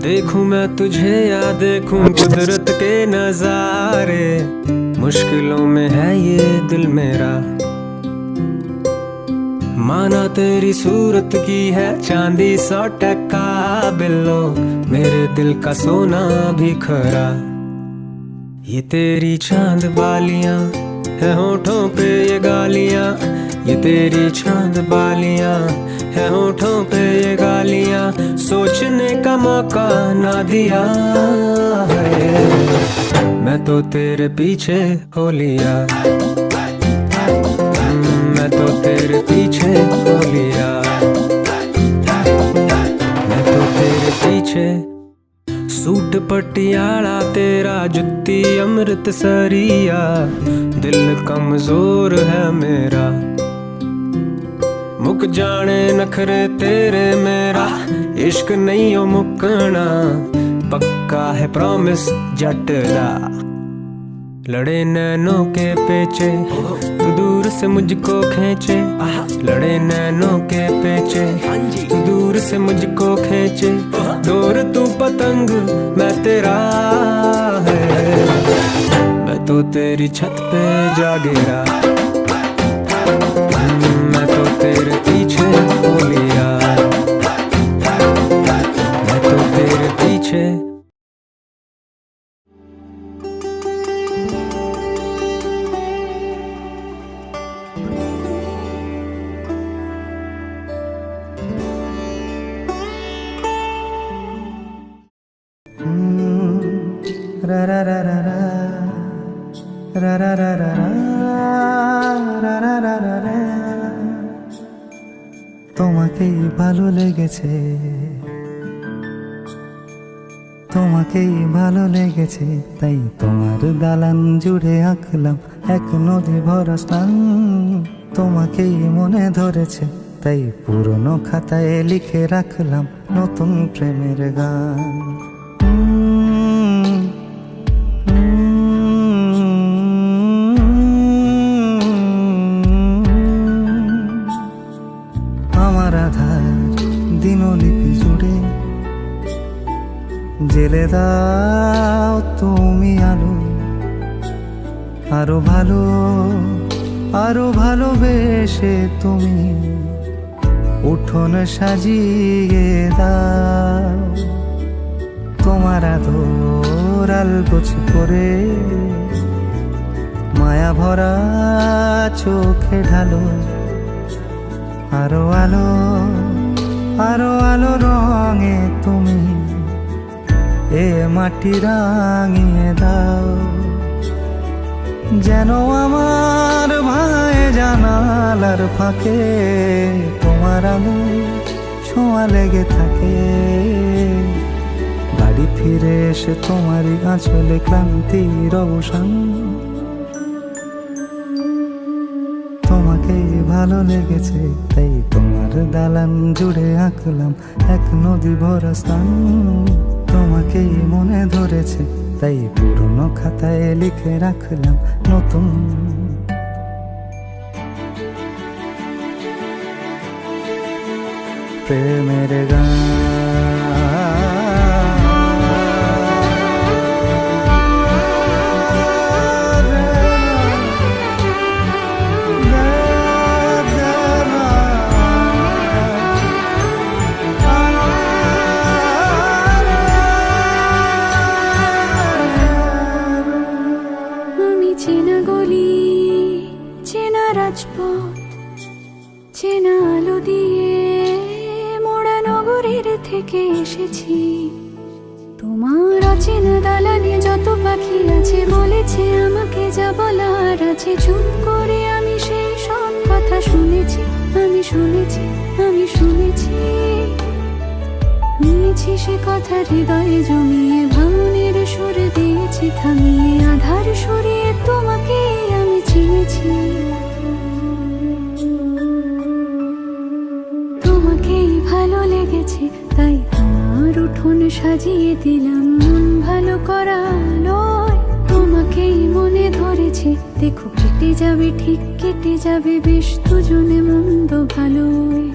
देखूं मैं तुझे या देखूं कुदरत के नजारे, मुश्किलों में है ये दिल मेरा। माना तेरी सूरत की है चांदी 100% बिल्लो, मेरे दिल का सोना भी खरा। ये तेरी चांद बालियां है होठों पे ये गालियां, ये तेरी चांद बालियां है होठों पे ये गालियां, सोचने का मौका ना दिया है। मैं तो तेरे पीछे हो लिया, मैं तो तेरे पीछे हो लिया, मैं तो तेरे पीछे। सूट पटियाला तेरा जुत्ती अमृतसरिया, दिल कमजोर है मेरा। मुक जाने नखरे तेरे मेरा, इश्क नहीं हो मुकना, पक्का है प्रॉमिस जट दा। लड़े नैनों के पेचे तू दूर से मुझको खींचे, लड़े नैनों के पेचे तू दूर से मुझको खींचे। डोर तू पतंग मैं तेरा है, मैं तो तेरी छत पे जा गिरा, मैं तो तेरे पीछे हो लिया, मैं तो तेरे पीछे। रा रा रा रा रा रा रा रा रा रा रा रा रा रा। তোমাকেই ভালো লেগেছে, তোমাকেই ভালো লেগেছে, তাই তোমার দালান জুড়ে আঁকলাম এক নদী ভরা স্নান। তোমাকেই মনে ধরেছে, তাই পুরনো খাতায় লিখে রাখলাম নতুন প্রেমের গান। আমার আধার দিনলিপি জুড়ে জেলে দাও তুমি আলো, আরো ভালো আরো ভালোবেসে তুমি উঠোন সাজিয়ে দাও। তোমার আদর আলগোছ করে মায়া ভরা চোখে ঢালো, আরো আলো আরো আলো রঙে তুমি এ মাটি রাঙিয়ে দাও। যেন আমার ভাই জানালার ফাঁকে তোমার আলো ছোঁয়া লেগে থাকে। বাড়ি ফিরে এসে তোমারই আঁচলে ক্লান্তির অবসান। তোমাকেই ভালো লেগেছে, তাই তোমার দালান জুড়ে আঁকলাম এক নদী ভরা স্থান। তোমাকেই মনে ধরেছে, তাই পুরনো খাতায় লিখে রাখলাম নতুন প্রেমের গান। চেনা গলি, চেনা রাজপথ, চেনা আলো দিয়ে মোড়া নগরের থেকে এসেছি। তোমার অচেনা দালানে যত পাখি আছে বলেছে আমাকে যা বলার আছে। চুপ করে আমি সেই সব কথা শুনেছি, আমি শুনেছি, আমি শুনেছি। নিয়েছি সে কথা হৃদয়ে জমিয়ে, ভাঙনের সুর দিয়েছি থামিয়ে, আধার সরিয়ে তোমাকে আমি চিনেছি। তোমাকেই ভালো লেগেছে, তাই আমার উঠোন সাজিয়ে দিলাম মন ভালো করা আলোয়। তোমাকেই মনে ধরেছে, দেখো কেটে যাবে, ঠিক কেটে যাবে বেশ দুজনে মন্দ ভালোই।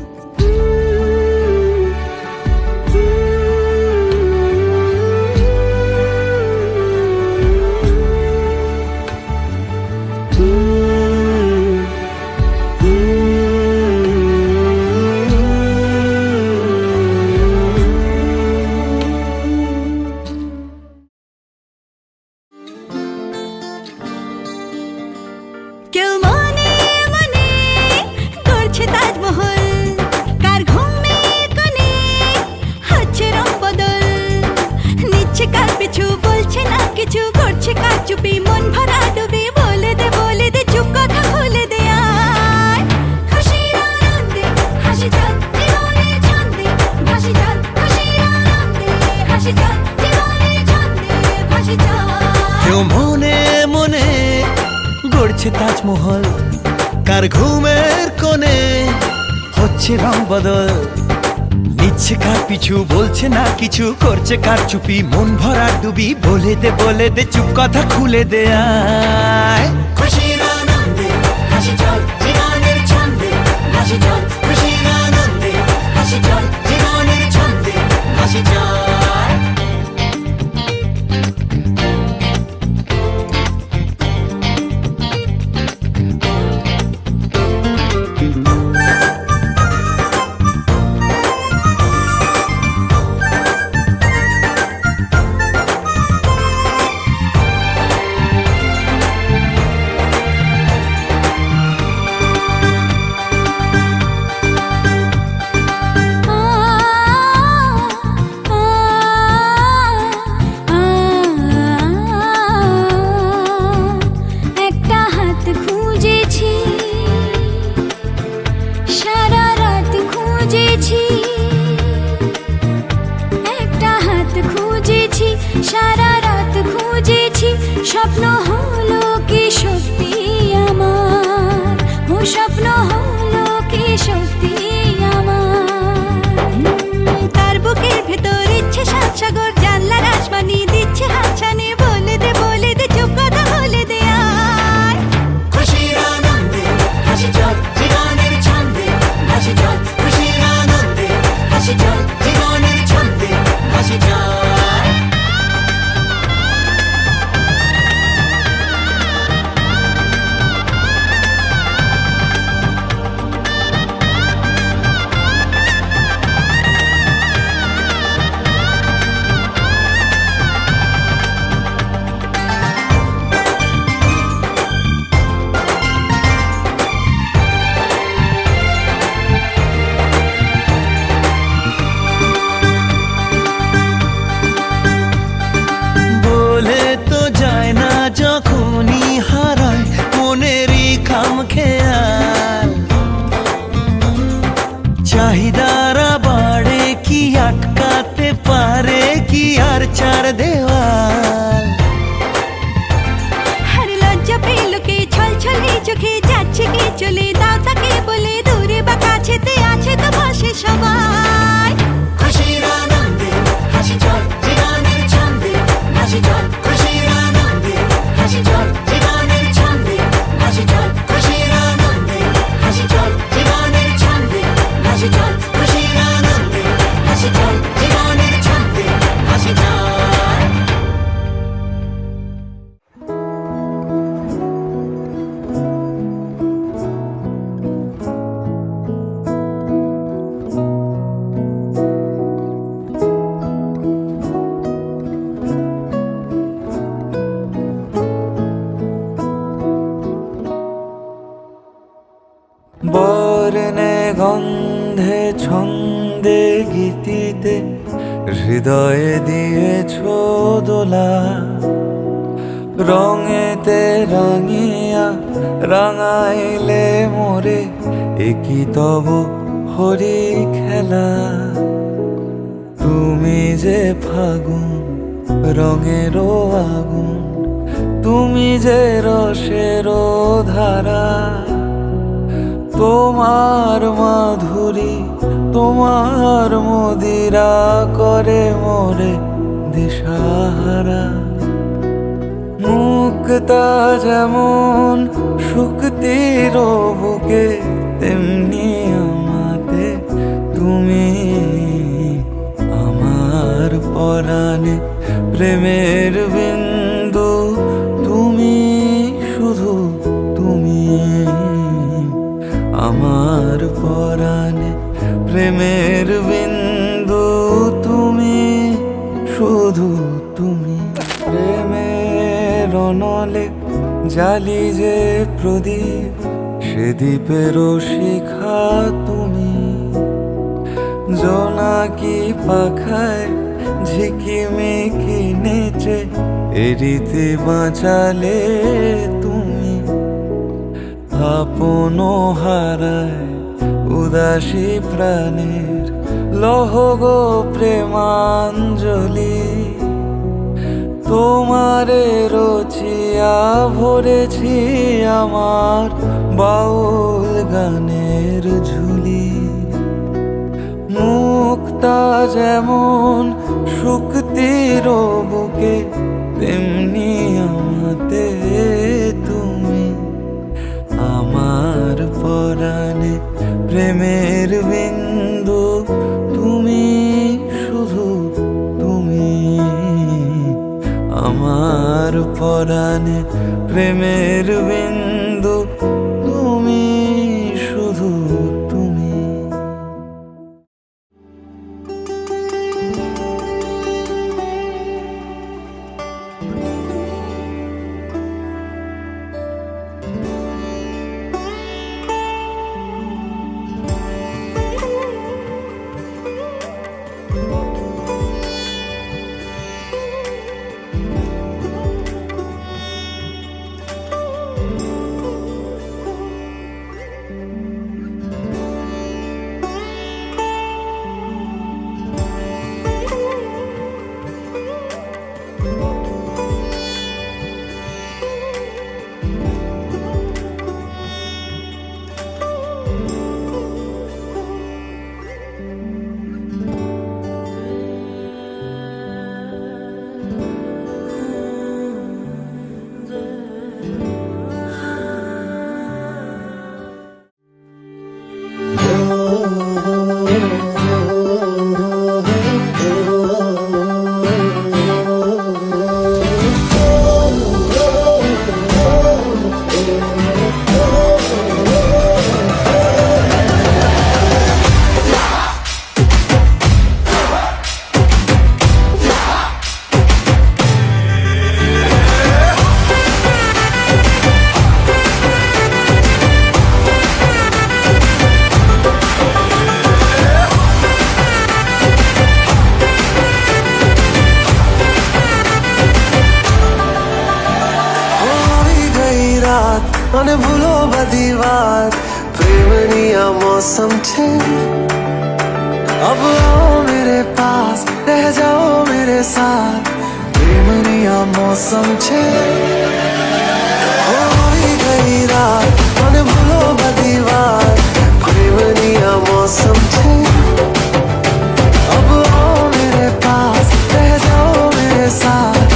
তাজমহল, কার ঘুমের কোণে হচ্ছে রং বদল, নিচ্ছে কার পিছু, বলছে না কিছু, করছে কার চুপি, মন ভরা ডুবি, বলে দে চুপ কথা খুলে দে আয়। খুশির আনন্দে হাসি চল জীবনের ছন্দে, হাসি চল খুশির আনন্দে, হাসি চল জীবনের ছন্দে, হাসি চল। একটা হাত খুঁজেছি, সারা রাত খুঁজেছি, একটা হাত খুঁজেছি, সারা রাত খুঁজেছি, স্বপ্ন হলো কি সত্যি আমার, ও স্বপ্ন হলো কি সত্যি আমার। তার বুকের ভেতর ইচ্ছে সাত সাগর, জানলার আসমানি দিচ্ছে হাতছানি, বলে দে চুপ কথা বলে দে আয়। খুশির আনন্দে হাসি চল জীবনের ছন্দে, হাসি চল খুশির আনন্দে, হাসি চল জীবনের ছন্দে, হাসি চল। বলে তো যায় না যখনই হারায় মনেরই খাম খেয়াল, চাহিদারা বাড়ে কি আটকাতে পারে কি আর চার দেওয়াল। আর লজ্জা পেল কে, ছল ছলে চোখে যাচ্ছে কে চলে, দাও তাকে বলে দূরে বা কাছেতে আছে তো পাশে সবাই। খুশির আনন্দে হাসি চল জীবনের ছন্দে, হাসি চল খুশির আনন্দে, হাসি চল জীবনের ছন্দে, হাসি চল খুশির আনন্দে, হাসি চল জীবনের ছন্দে, হাসি চল খুশির আনন্দে, হাসি চল জীবনের ছন্দে, হাসি চল। বর্ণে গন্ধে ছন্দে গীতিতে হৃদয়ে দিয়েছ দোলা, রঙেতে রাঙিয়া রাঙাইলে মোরে, একই তব হরি খেলা। তুমি যে ফাগুন রঙেরও আগুন, তুমি যে রসেরও ধারা, তোমার মাধুরী তোমার মদিরা করে মোরে দিশাহারা। মুক্তা যেমন শুক্তির বুকে, তেমনি আমাতে তুমি আমার পরাণে প্রেমের বিন্দু, তুমি শুধু তুমি আমার পরাণে প্রেমের বিন্দু, তুমি শুধু তুমি। প্রেমের অনলে জালি যে প্রদীপ, সে দ্বীপেরও শিখা তুমি। জোনাকি পাখায় ঝিকিমিকি নেচে এরিতে বাঁচালে তুমি। আপন হারায় উদাসী প্রাণের লহ গো প্রেমাঞ্জলি, তোমারে রচি ভরিয়া ভরেছি আমার বাউল গানের ঝুলি। মুক্তা যেমন শুকতির বুকে, তেমনি আমাতে তুমি। আমার পরাণে প্রেমের বিন্দু তুমি, শুধু তুমি। আমার পরাণে প্রেমের বিন্দু তুমি, শুধু তুমি। અને ભૂલો બધી વાત પ્રેમની આ મૌસમ છે अब आओ मेरे पास रह जाओ मेरे साथ प्रेमनी आ मौसम छे होई गई रात મને ભૂલો બધી વાત પ્રેમની આ मौसम छे अब आओ मेरे पास रह जाओ मेरे साथ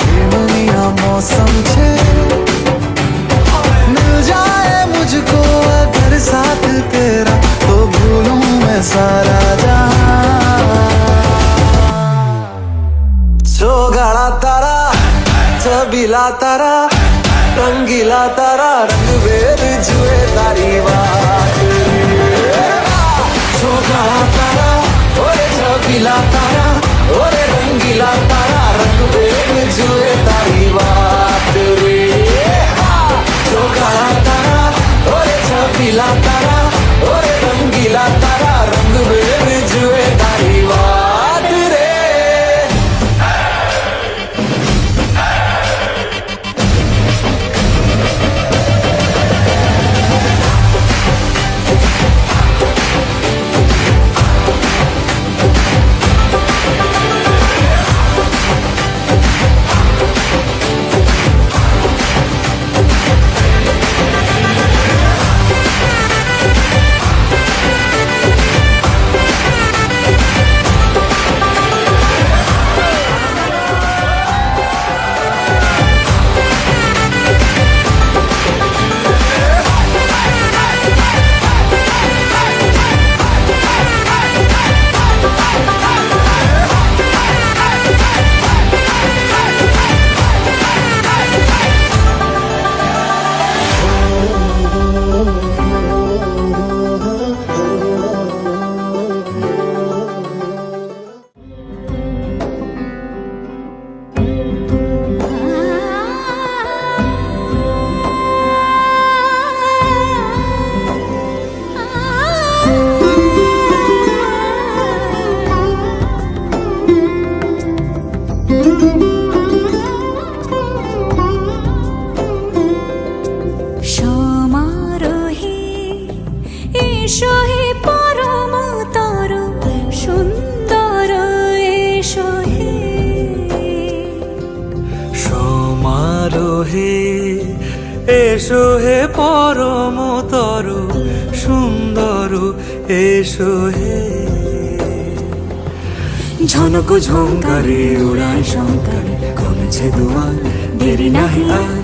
प्रेमनी आ मौसम छे मिल जाए मुझको अगर साथ तेरा तो भूलूं मैं सारा गाड़ा तारा छबीला तारा रंगीला तारा रंग वेद जुए तारी बात गाड़ा तारा ओरे छबीला तारा ओरे रंगीला तारा रंग वेद जुए तारी बात रे गाड़ा तारा ओरे छबीला तारा ओरे रंगीला तारा रंग वेद जुए तारी बात रे এসো হে ঝনক ঝঙ্কারে উড়ায় শঙ্কারে কমেছে দুয়ার দেরি নাহি আর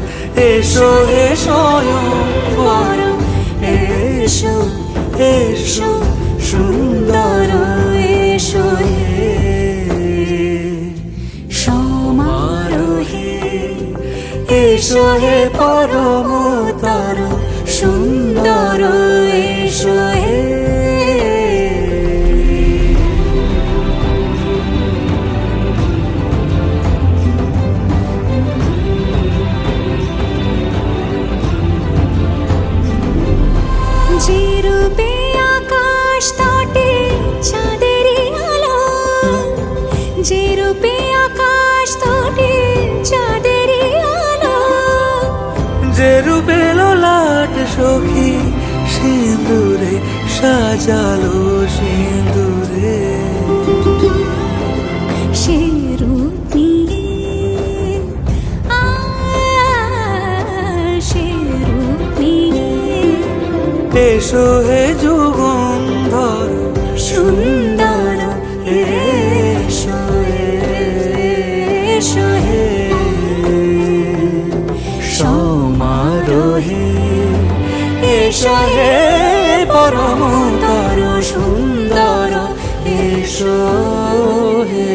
এসো এসো পর এসো এসো সুন্দর এসো হে সমারোহে এসো হে পরমতর সুন্দর এসো হে যে রূপে আকাশ তটে চাঁদেরই আলো, যে রূপে আকাশ তটে চাঁদেরই আলো, যে রূপে লোলাট সখী সিঁদুরে সাজালো সিঁদুরে সে রূপ নিয়ে সে রূপ নিয়ে এসো হে যুগন্ধর সুন্দর এসো এসো হে সমারোহে এসো হে পরমতর সুন্দর এসো হে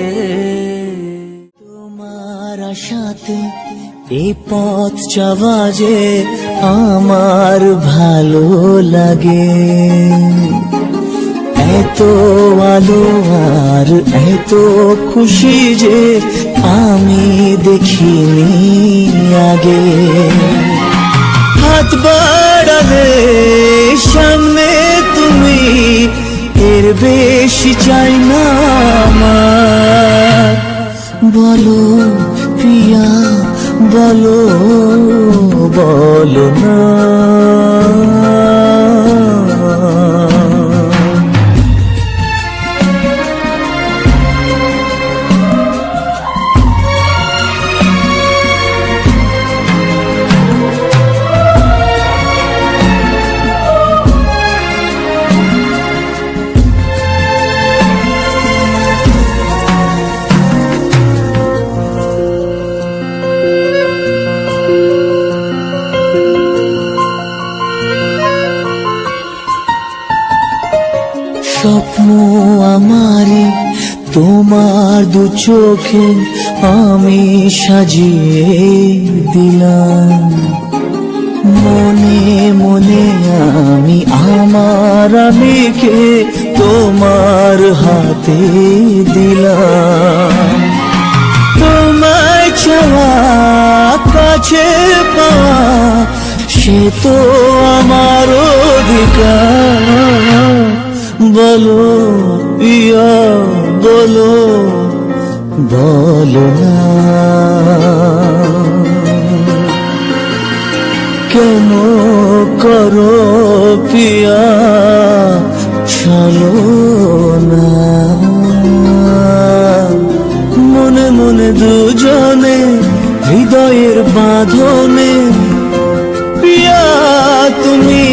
তোমার আশাতে এই পথ যাওয়া যে আমার ভালো লাগে এত আলো আর এত খুশি যে আমি দেখিনি আগে হাত বাড়ালে সামনে তুমি এর বেশি চাই না আমার বলো প্রিয়া বলো বলো না স্বপ্ন আমারে তোমার দু চোখে আমি সাজিয়ে দিলাম মনে মনে আমি আমার আমিকে তোমার হাতে দিলাম তোমায় চাওয়া কাছে পাওয়া সে তো আমার অধিকার বলো প্রিয়া বলো বলো না কেন করো প্রিয়া চলো না মনে মনে দুজনে হৃদয়ের বাঁধনে প্রিয়া তুমি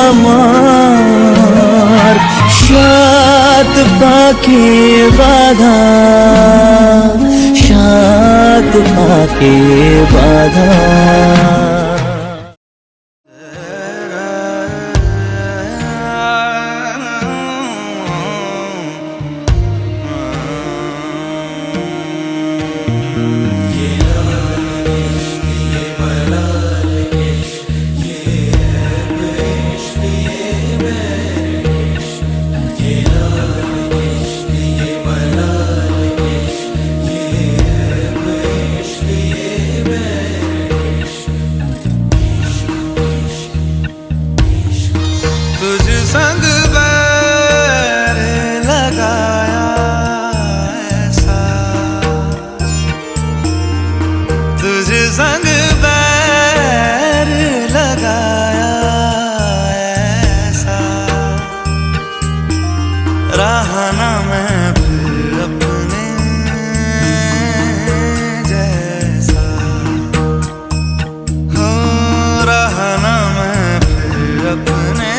আমার সাত পাকে বাধা সাত পাকে বাধা तुझ संग बैर लगाया ऐसा तुझ संग बैर लगाया ऐसा रहा ना मैं फिर अपने जैसा हो रहा ना मैं फिर अपने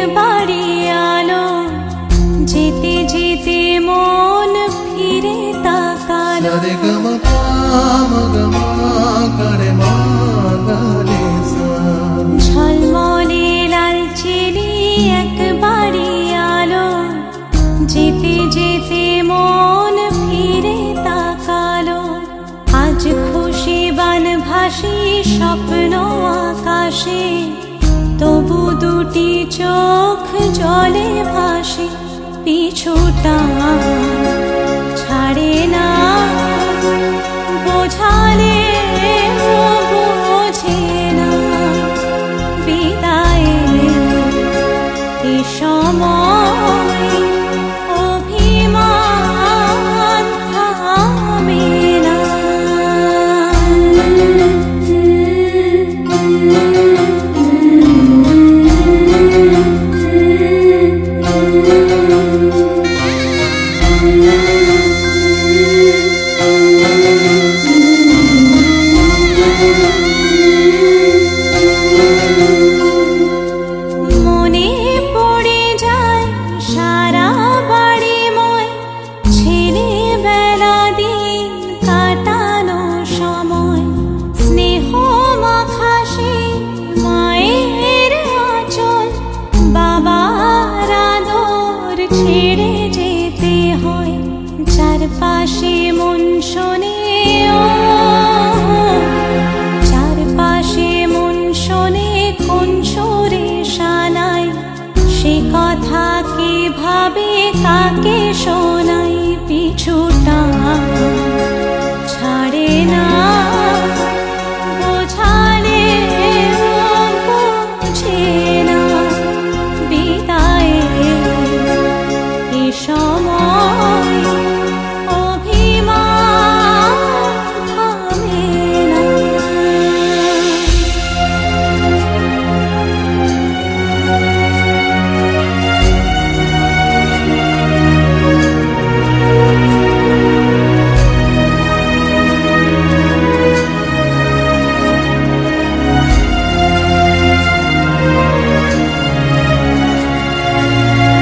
একবারই আলো, যেতে যেতে মন ফিরে তাকালো। ঝলমলে লাল চিনি একবারই আলো, যেতে যেতে মন ফিরে তাকালো। আজ খুশি বান ভাসি স্বপ্ন আকাশে, তবু দুটি চোখ জলে ভাসে। পিছুটা ছাড়ে না, বোঝালে বোঝে না। বিদায়ের এ সময় অভিমান থামে না। মনে পড়ে যায় সারা বাড়িময়, ছেলেবেলা দিন কাটানো সময়। স্নেহ মাখাসে মায়ের আঁচল, বাবার আদর ছেড়ে যেতে হয়। চারপাশে মন শোনে, চারপাশে মন শোনে কোন সুরে শানাই। সে কথা কে ভাবে কাকে শোনাই। পিছুটা ছাড়ে না, বোঝালে বোঝে না। বিদায়ের এ সময় অভিমান থামে না।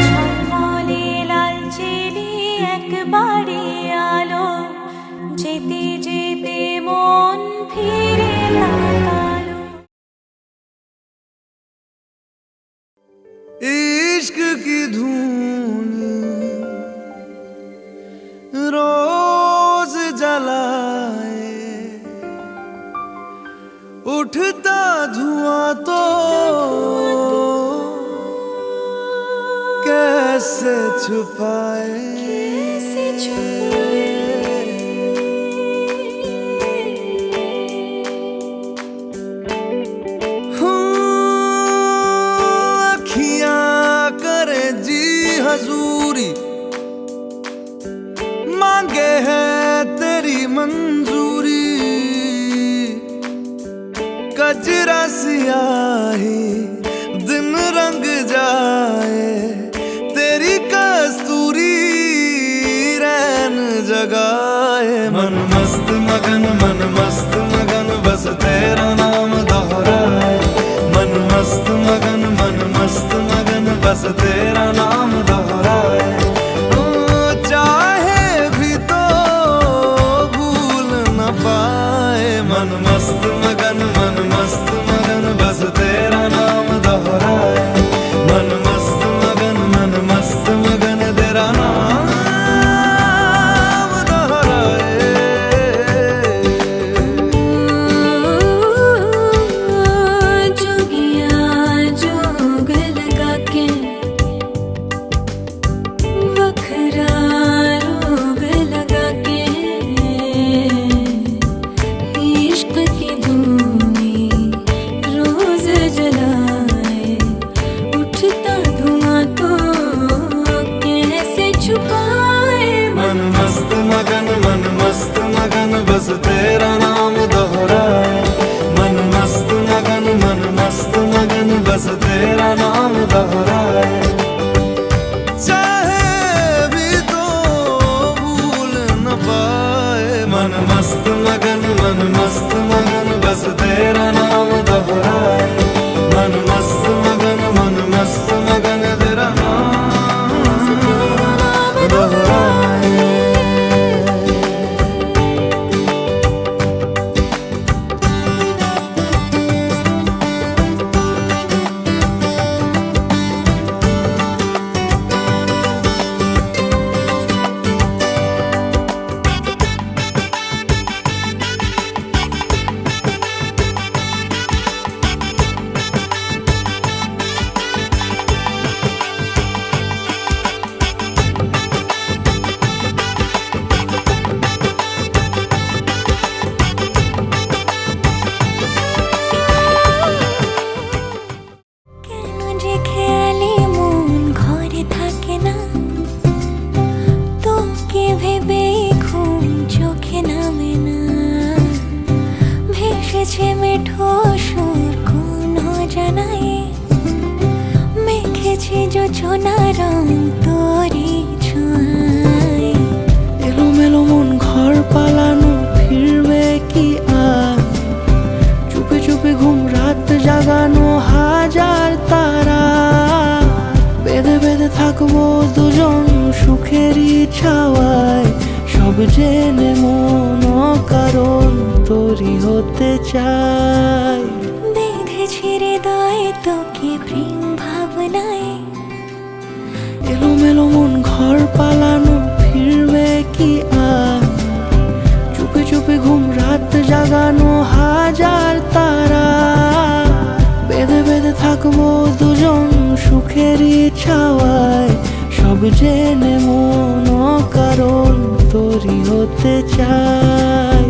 ঝলমলে লাল চিনি একবারই আলো, যেতে যেতে মন ফিরে তাকালো। इश्क की धून रोज जलाए, उठता धुआं तो कैसे छुपाए। कैसे छुपाए। अखियां करे जी हजूरी, मांगे है तेरी मंजूरी। कजरा सियाही दिन रंग जाए, तेरी कस्तूरी रैन जगाए। मन मस्त मगन बस तेरा नाम दोहराए। मन मस्त मगन बस तेरा नाम दोहराए। ओ चाहे भी तो भूल न पाए। मन मस्त मगन बस तेरा नाम दोहराए। मन मस्त मगन तेरा नाम दोहराए। जोगिया जोग लगा के, वखरा रोग लगा के। इश्क की धूनी रोज जलाए, उठता धुआं तो कैसे छुपाए। मन मस्त मगन बस तेरा नाम दोहराए। मन मस्त मगन बस तेरा नाम दोहराए। चाहे भी तो भूल न पाए। मन मस्त मगन बस तेरा नाम दोहराए। मन मस्त मगन বেঁধেছে যোছনা রং তোরি ছোঁয়ায়। এলোমেলো মন ঘর পালানো ফিরবে কি আর, চুপে চুপে ঘুম রাত জাগানো হাজার তারা। বেঁধে বেঁধে থাকবো দুজন সুখেরই ছাওয়ায়, সব জেনে মন কারণ তোরই হতে চাই। বেঁধেছি হৃদয় তোকে প্রেম ভাবনায়। এলোমেলো মন ঘর পালানো ফিরবে কি আর, চুপে চুপে ঘুম রাত জাগানো হাজার তারা। বেঁধে বেঁধে থাকবো দুজন সুখেরই ছাওয়ায়, সব জেনে মন কারণ তোরই হতে চাই।